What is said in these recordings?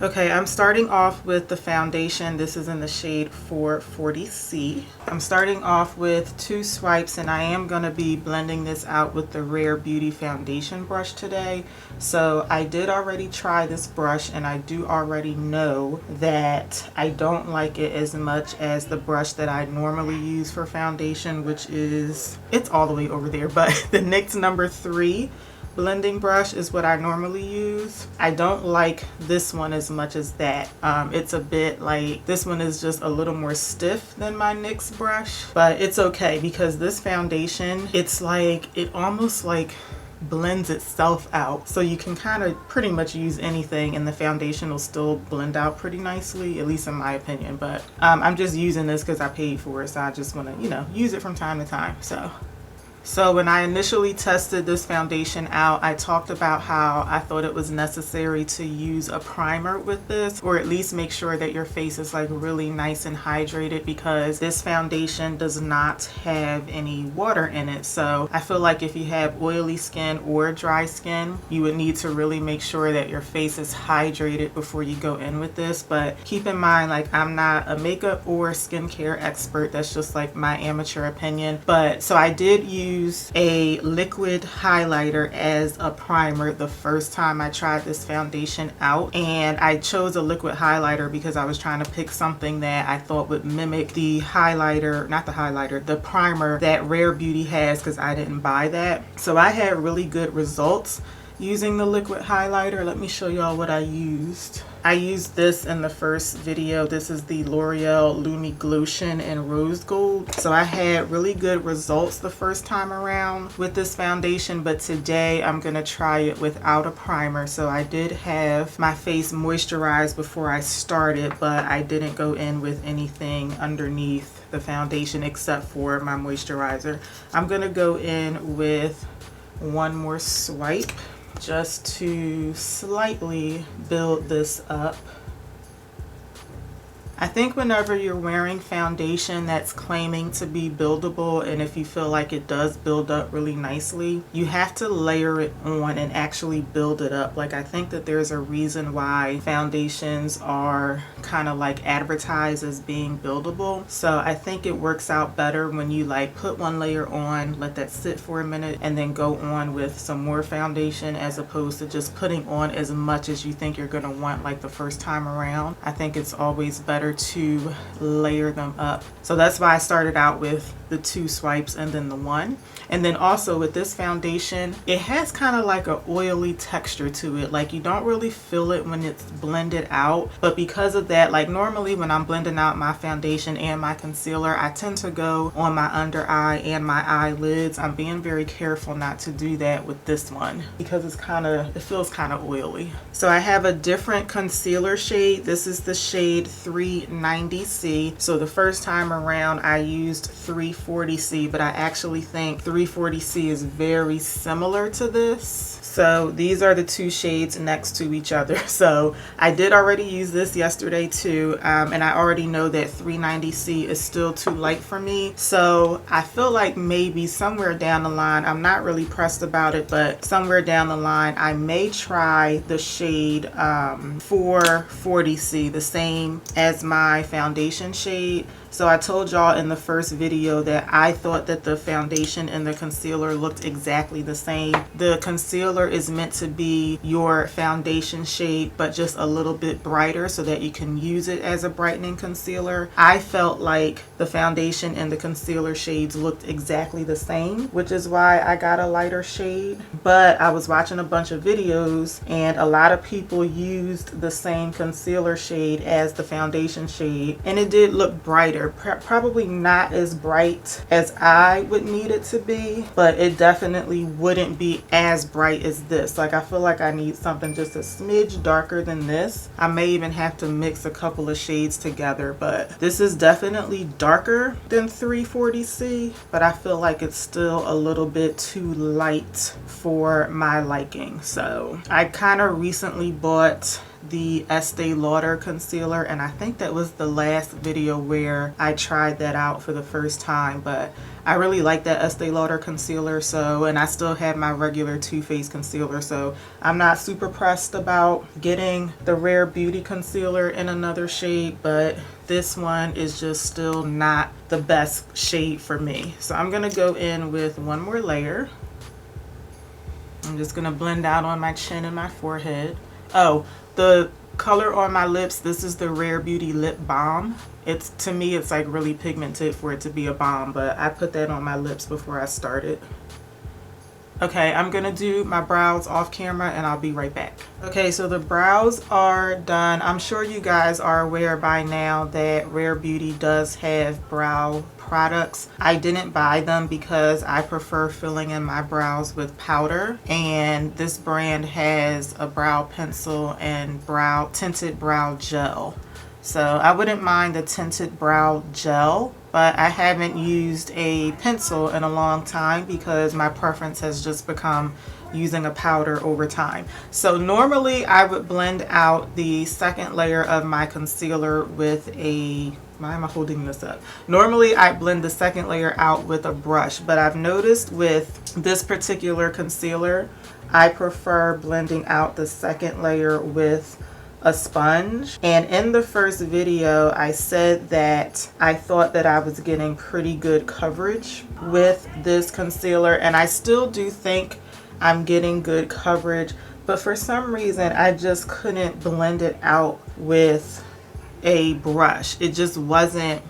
Okay, I'm starting off with the foundation. This is in the shade 440C. I'm starting off with 2 swipes, and I am going to be blending this out with the Rare Beauty foundation brush today. So I did already try this brush, and I do already know that I don't like it as much as the brush that I normally use for foundation, which is, it's all the way over there, but the NYX number 3 blending brush is what I normally use. I don't like this one as much as that. It's a bit like, this one is just a little more stiff than my NYX brush, but it's okay because this foundation, it's like, it almost like blends itself out. So you can kind of pretty much use anything and the foundation will still blend out pretty nicely, at least in my opinion. But I'm just using this because I paid for it, so I just want to, you know, use it from time to time. So when I initially tested this foundation out, I talked about how I thought it was necessary to use a primer with this, or at least make sure that your face is like really nice and hydrated, because this foundation does not have any water in it. So I feel like if you have oily skin or dry skin, you would need to really make sure that your face is hydrated before you go in with this. But keep in mind, like, I'm not a makeup or skincare expert. That's just like my amateur opinion. But so I did use a liquid highlighter as a primer the first time I tried this foundation out, and I chose a liquid highlighter because I was trying to pick something that I thought would mimic the highlighter, not the highlighter, the primer that Rare Beauty has, because I didn't buy that. So I had really good results using the liquid highlighter. Let me show y'all what I used. I used this in the first video. This is the L'Oreal Lumi Glotion in Rose Gold. So I had really good results the first time around with this foundation, but today I'm gonna try it without a primer. So I did have my face moisturized before I started, but I didn't go in with anything underneath the foundation except for my moisturizer. I'm gonna go in with one more swipe just to slightly build this up. I think whenever you're wearing foundation that's claiming to be buildable, and if you feel like it does build up really nicely, you have to layer it on and actually build it up. Like, I think that there's a reason why foundations are kind of like advertised as being buildable. So I think it works out better when you like put one layer on, let that sit for a minute, and then go on with some more foundation, as opposed to just putting on as much as you think you're gonna want like the first time around. I think it's always better to layer them up. So that's why I started out with the 2 swipes and then the 1. And then also with this foundation, it has kind of like an oily texture to it. Like, you don't really feel it when it's blended out, but because of that, like normally when I'm blending out my foundation and my concealer, I tend to go on my under eye and my eyelids. I'm being very careful not to do that with this one because it's kind of, it feels kind of oily. So I have a different concealer shade. This is the shade 390C. So the first time around I used 340C, but I actually think 340C is very similar to this. So these are the 2 shades next to each other. So I did already use this yesterday too, and I already know that 390C is still too light for me. So I feel like maybe somewhere down the line, I'm not really pressed about it, but somewhere down the line I may try the shade 440C, the same as my foundation shade. So I told y'all in the first video that I thought that the foundation and the concealer looked exactly the same. The concealer is meant to be your foundation shade, but just a little bit brighter so that you can use it as a brightening concealer. I felt like the foundation and the concealer shades looked exactly the same, which is why I got a lighter shade. But I was watching a bunch of videos and a lot of people used the same concealer shade as the foundation shade, and it did look brighter. Probably not as bright as I would need it to be, but it definitely wouldn't be as bright as this. Like, I feel like I need something just a smidge darker than this. I may even have to mix a couple of shades together, but this is definitely darker than 340C, but I feel like it's still a little bit too light for my liking. So I kind of recently bought the Estee Lauder concealer, and I think that was the last video where I tried that out for the first time, but I really like that Estee Lauder concealer. So, and I still have my regular Too Faced concealer, so I'm not super pressed about getting the Rare Beauty concealer in another shade, but this one is just still not the best shade for me. So I'm gonna go in with one more layer. I'm just gonna blend out on my chin and my forehead. Oh, the color on my lips, this is the Rare Beauty Lip Balm. It's, to me, it's like really pigmented for it to be a balm, but I put that on my lips before I started. Okay, I'm gonna do my brows off camera and I'll be right back. Okay, so the brows are done. I'm sure you guys are aware by now that Rare Beauty does have brow products. I didn't buy them because I prefer filling in my brows with powder, and this brand has a brow pencil and tinted brow gel. So I wouldn't mind the tinted brow gel, but I haven't used a pencil in a long time because my preference has just become using a powder over time. So normally I would blend out the second layer of my concealer with a, why am I holding this up? Normally I blend the second layer out with a brush, but I've noticed with this particular concealer, I prefer blending out the second layer with a sponge. And in the first video I said that I thought that I was getting pretty good coverage with this concealer, and I still do think I'm getting good coverage, but for some reason I just couldn't blend it out with a brush. It just wasn't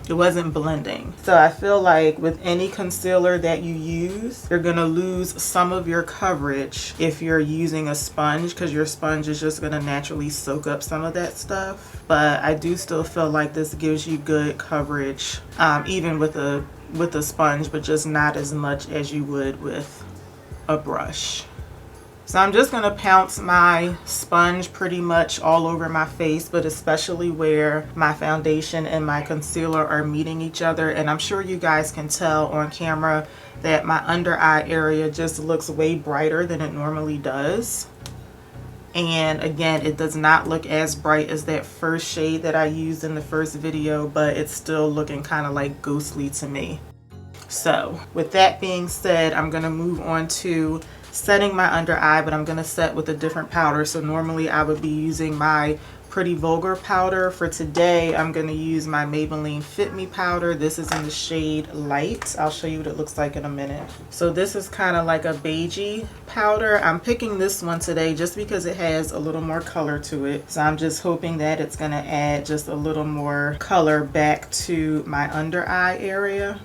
blending. So I feel like with any concealer that you use, you're gonna lose some of your coverage if you're using a sponge, because your sponge is just gonna naturally soak up some of that stuff. But I do still feel like this gives you good coverage, even with a sponge, but just not as much as you would with a brush. So I'm just gonna pounce my sponge pretty much all over my face, but especially where my foundation and my concealer are meeting each other. And I'm sure you guys can tell on camera that my under eye area just looks way brighter than it normally does. And again, it does not look as bright as that first shade that I used in the first video, but it's still looking kind of like ghostly to me. So with that being said, I'm gonna move on to setting my under eye, but I'm gonna set with a different powder. So normally I would be using my Pretty Vulgar powder. For today, I'm gonna use my Maybelline Fit Me Powder. This is in the shade Light. I'll show you what it looks like in a minute. So this is kind of like a beigey powder. I'm picking this one today just because it has a little more color to it. So I'm just hoping that it's gonna add just a little more color back to my under eye area.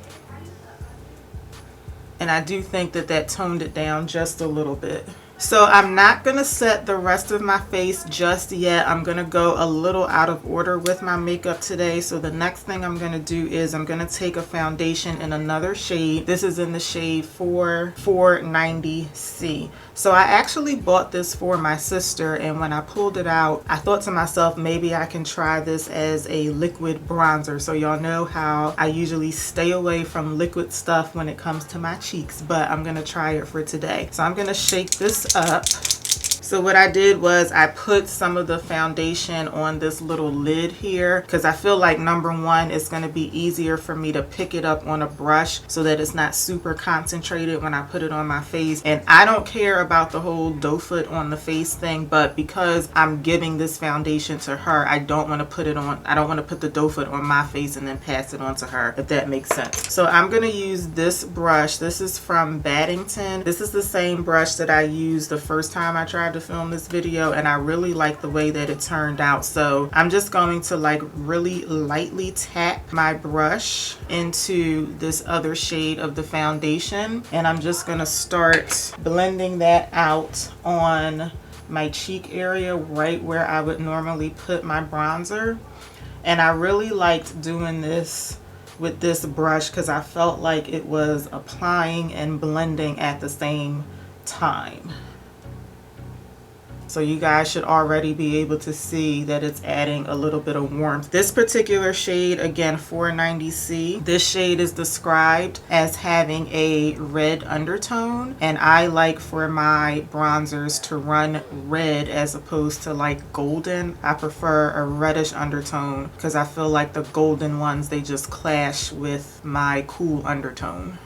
And I do think that that toned it down just a little bit. So I'm not gonna set the rest of my face just yet. I'm gonna go a little out of order with my makeup today. So the next thing I'm gonna do is I'm gonna take a foundation in another shade. This is in the shade 490C. So I actually bought this for my sister, and when I pulled it out, I thought to myself, maybe I can try this as a liquid bronzer. So y'all know how I usually stay away from liquid stuff when it comes to my cheeks, but I'm gonna try it for today. So I'm gonna shake this up. So what I did was I put some of the foundation on this little lid here because I feel like, number one, it's going to be easier for me to pick it up on a brush so that it's not super concentrated when I put it on my face. And I don't care about the whole doe foot on the face thing, but because I'm giving this foundation to her, I don't want to put it on, I don't want to put the doe foot on my face and then pass it on to her, if that makes sense. So I'm going to use this brush. This is from Battington. This is the same brush that I used the first time I tried to film this video, and I really like the way that it turned out. So I'm just going to like really lightly tap my brush into this other shade of the foundation, and I'm just going to start blending that out on my cheek area, right where I would normally put my bronzer. And I really liked doing this with this brush because I felt like it was applying and blending at the same time. So you guys should already be able to see that it's adding a little bit of warmth. This particular shade, again, 490C, this shade is described as having a red undertone, and I like for my bronzers to run red as opposed to like golden. I prefer a reddish undertone because I feel like the golden ones, they just clash with my cool undertone.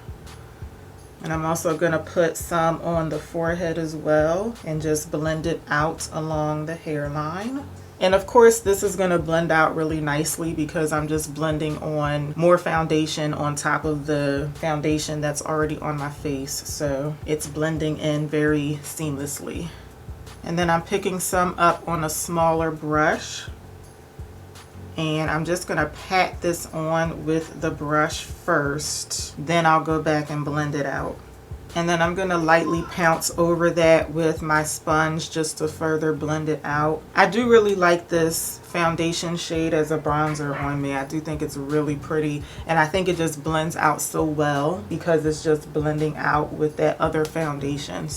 And I'm also going to put some on the forehead as well and just blend it out along the hairline. And of course, this is going to blend out really nicely because I'm just blending on more foundation on top of the foundation that's already on my face. So it's blending in very seamlessly. And then I'm picking some up on a smaller brush. And I'm just going to pat this on with the brush first. Then I'll go back and blend it out. And then I'm going to lightly pounce over that with my sponge just to further blend it out. I do really like this foundation shade as a bronzer on me. I do think it's really pretty. And I think it just blends out so well because it's just blending out with that other foundation.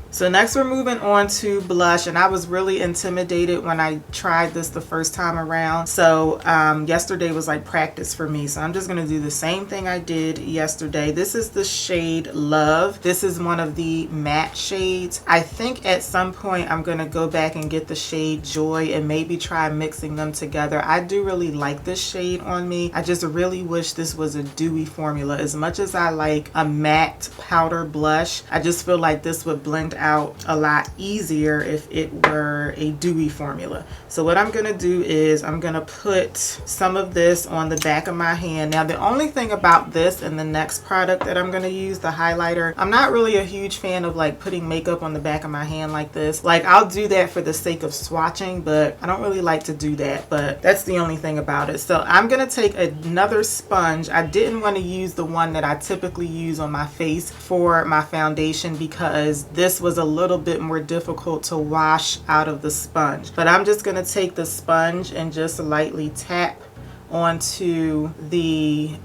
So next we're moving on to blush, and I was really intimidated when I tried this the first time around. So yesterday was like practice for me. So I'm just going to do the same thing I did yesterday. This is the shade Love. This is one of the matte shades. I think at some point I'm going to go back and get the shade Joy and maybe try mixing them together. I do really like this shade on me. I just really wish this was a dewy formula. As much as I like a matte powder blush, I just feel like this would blend out a lot easier if it were a dewy formula. So what I'm gonna do is I'm gonna put some of this on the back of my hand. Now the only thing about this and the next product that I'm gonna use, the highlighter, I'm not really a huge fan of like putting makeup on the back of my hand like this. Like I'll do that for the sake of swatching, but I don't really like to do that, but that's the only thing about it. So I'm gonna take another sponge. I didn't want to use the one that I typically use on my face for my foundation because this was a little bit more difficult to wash out of the sponge. But I'm just going to take the sponge and just lightly tap onto the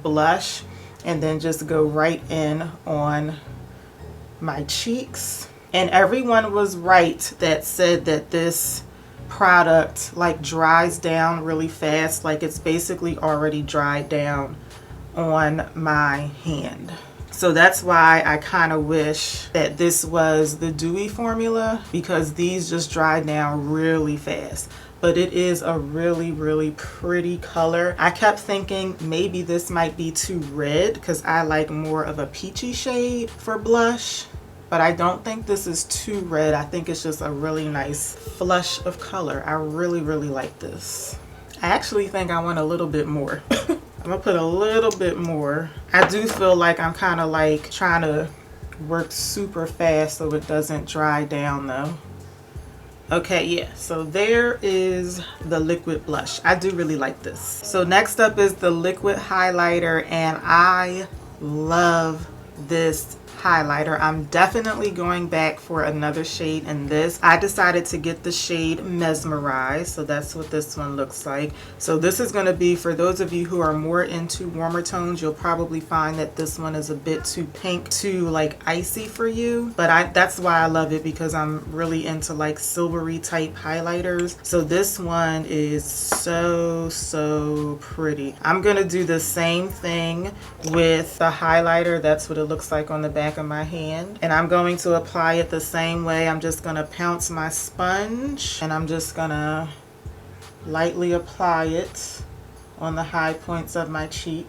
blush and then just go right in on my cheeks. And everyone was right that said that this product like dries down really fast. Like it's basically already dried down on my hand. So that's why I kind of wish that this was the dewy formula because these just dry down really fast. But it is a really, really pretty color. I kept thinking maybe this might be too red because I like more of a peachy shade for blush. But I don't think this is too red. I think it's just a really nice flush of color. I really, really like this. I actually think I want a little bit more. I'm gonna put a little bit more. I do feel like I'm kind of like trying to work super fast so it doesn't dry down though. Okay, yeah, so there is the liquid blush. I do really like this. So next up is the liquid highlighter, and I love this highlighter. I'm definitely going back for another shade in this. I decided to get the shade Mesmerize, so that's what this one looks like. So this is going to be, for those of you who are more into warmer tones, you'll probably find that this one is a bit too pink, too like icy for you, but that's why I love it, because I'm really into like silvery type highlighters. So this one is so pretty. I'm going to do the same thing with the highlighter. That's what it looks like on the back of my hand, and I'm going to apply it the same way. I'm just going to pounce my sponge and I'm just going to lightly apply it on the high points of my cheek.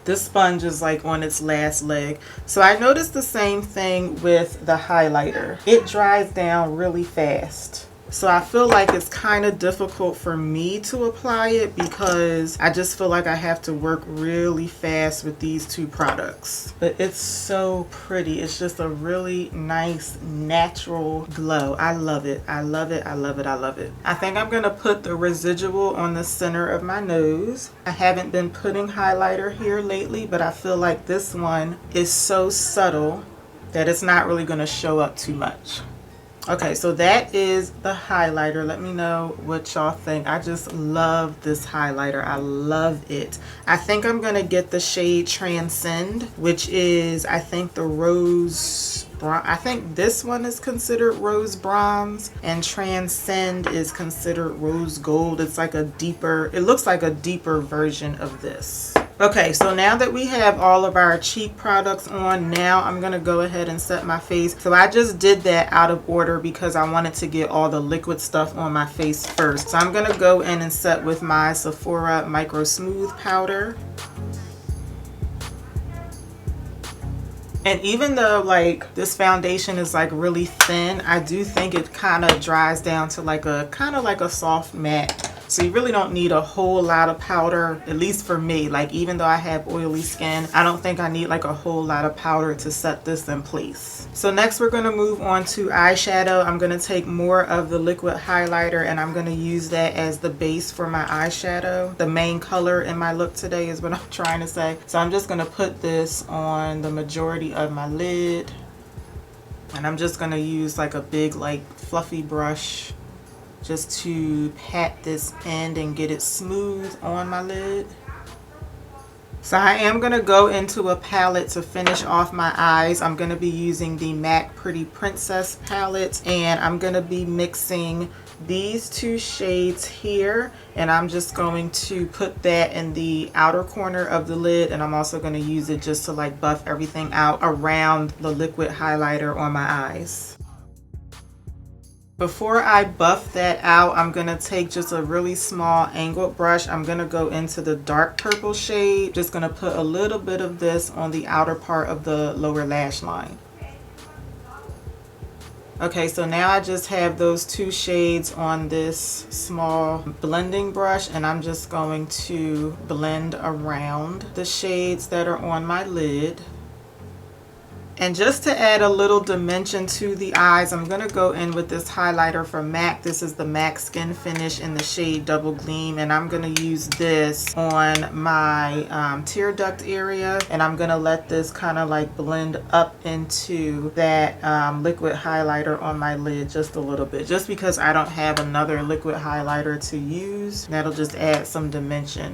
This sponge is like on its last leg. So I noticed the same thing with the highlighter. It dries down really fast. So I feel like it's kind of difficult for me to apply it because I just feel like I have to work really fast with these two products. But it's so pretty. It's just a really nice natural glow. I love it. I love it. I love it. I love it. I think I'm going to put the residual on the center of my nose. I haven't been putting highlighter here lately, but I feel like this one is so subtle that it's not really going to show up too much. Okay, so that is the highlighter. Let me know what y'all think. I just love this highlighter. I love it. I think I'm gonna get the shade Transcend, which is, I think, the rose bronze. I think this one is considered rose bronze, and Transcend is considered rose gold. It's like a deeper, it looks like a deeper version of this. Okay, so now that we have all of our cheek products on, now I'm going to go ahead and set my face. So I just did that out of order because I wanted to get all the liquid stuff on my face first. So I'm going to go in and set with my Sephora Microsmooth powder. And even though like this foundation is like really thin, I do think it kind of dries down to like a kind of like a soft matte. So you really don't need a whole lot of powder, at least for me. Like even though I have oily skin, I don't think I need like a whole lot of powder to set this in place. So next we're going to move on to eyeshadow. I'm going to take more of the liquid highlighter and I'm going to use that as the base for my eyeshadow. The main color in my look today is what I'm trying to say. So I'm just going to put this on the majority of my lid. And I'm just going to use like a big like fluffy brush just to pat this end and get it smooth on my lid. So I am going to go into a palette to finish off my eyes. I'm going to be using the MAC Pretty Princess palette, and I'm going to be mixing these two shades here, and I'm just going to put that in the outer corner of the lid, and I'm also going to use it just to like buff everything out around the liquid highlighter on my eyes. Before I buff that out, I'm going to take just a really small angled brush. I'm going to go into the dark purple shade. Just going to put a little bit of this on the outer part of the lower lash line. Okay, so now I just have those two shades on this small blending brush, and I'm just going to blend around the shades that are on my lid. And just to add a little dimension to the eyes, I'm going to go in with this highlighter from MAC. This is the MAC Skin Finish in the shade Double Gleam. And I'm going to use this on my tear duct area. And I'm going to let this kind of like blend up into that liquid highlighter on my lid just a little bit. Just because I don't have another liquid highlighter to use. That'll just add some dimension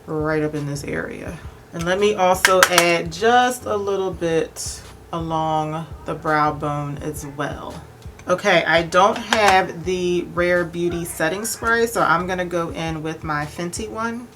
right up in this area. And let me also add just a little bit along the brow bone as well. Okay, I don't have the Rare Beauty setting spray, so I'm going to go in with my Fenty one.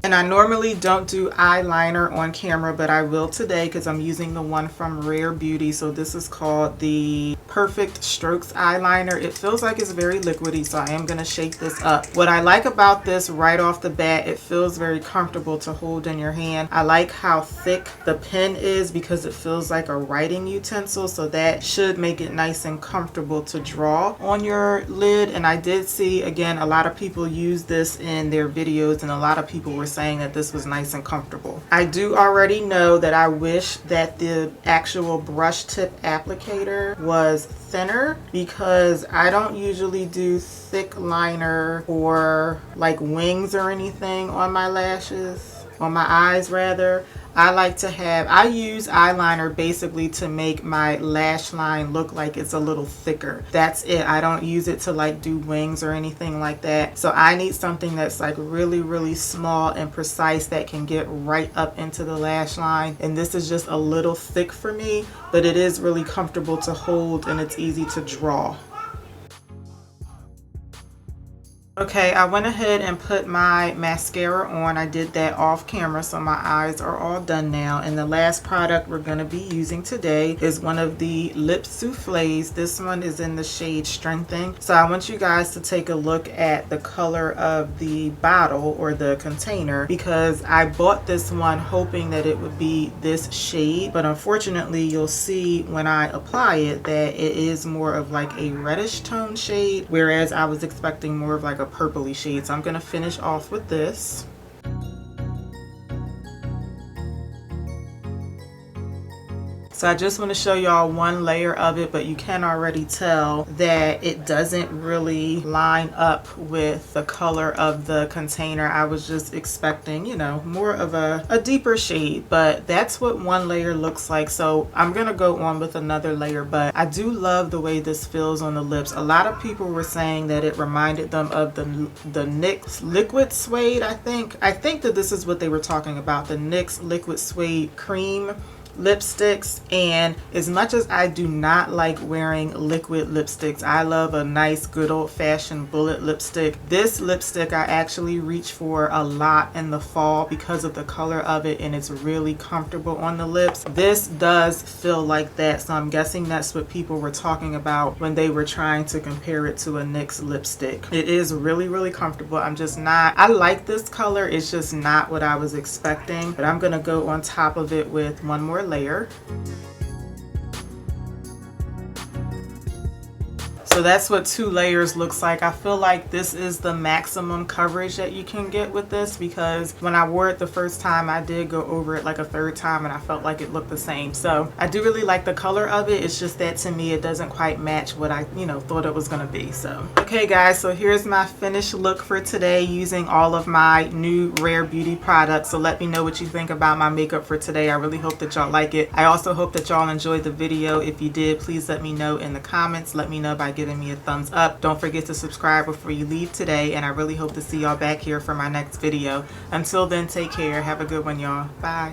And I normally don't do eyeliner on camera, but I will today because I'm using the one from Rare Beauty. So this is called the Perfect Strokes eyeliner. It feels like it's very liquidy, so I am going to shake this up. What I like about this right off the bat, it feels very comfortable to hold in your hand. I like how thick the pen is because it feels like a writing utensil, so that should make it nice and comfortable to draw on your lid. And I did see, again, a lot of people use this in their videos, and a lot of people were saying that this was nice and comfortable. I do already know that I wish that the actual brush tip applicator was thinner because I don't usually do thick liner or like wings or anything on my lashes, on my eyes rather. I use eyeliner basically to make my lash line look like it's a little thicker. That's it. I don't use it to like do wings or anything like that. So I need something that's like really, really small and precise that can get right up into the lash line. And this is just a little thick for me, but it is really comfortable to hold and it's easy to draw. Okay, I went ahead and put my mascara on. I did that off camera, so my eyes are all done now. And the last product we're going to be using today is one of the lip souffles. This one is in the shade Strengthen. So I want you guys to take a look at the color of the bottle or the container, because I bought this one hoping that it would be this shade, but unfortunately you'll see when I apply it that it is more of like a reddish tone shade, whereas I was expecting more of like a purpley shade. So I'm going to finish off with this. So I just want to show y'all one layer of it, but you can already tell that it doesn't really line up with the color of the container. I was just expecting, you know, more of a deeper shade, but that's what one layer looks like. So I'm gonna go on with another layer, but I do love the way this feels on the lips. A lot of people were saying that it reminded them of the NYX Liquid Suede. I think that this is what they were talking about, the NYX Liquid Suede cream lipsticks. And as much as I do not like wearing liquid lipsticks, I love a nice good old-fashioned bullet lipstick. This lipstick I actually reach for a lot in the fall because of the color of it, and it's really comfortable on the lips. This does feel like that, so I'm guessing that's what people were talking about when they were trying to compare it to a NYX lipstick. It is really comfortable. I'm just not, I like this color, it's just not what I was expecting. But I'm gonna go on top of it with one more layer. So that's what 2 layers looks like. I feel like this is the maximum coverage that you can get with this, because when I wore it the first time, I did go over it like a 3rd time and I felt like it looked the same. So I do really like the color of it. It's just that to me it doesn't quite match what I, you know, thought it was gonna be. So okay guys, so here's my finished look for today using all of my new Rare Beauty products. So let me know what you think about my makeup for today. I really hope that y'all like it. I also hope that y'all enjoyed the video. If you did, please let me know in the comments. Let me know by giving me a thumbs up. Don't forget to subscribe before you leave today, and I really hope to see y'all back here for my next video. Until then, take care. Have a good one, y'all. Bye.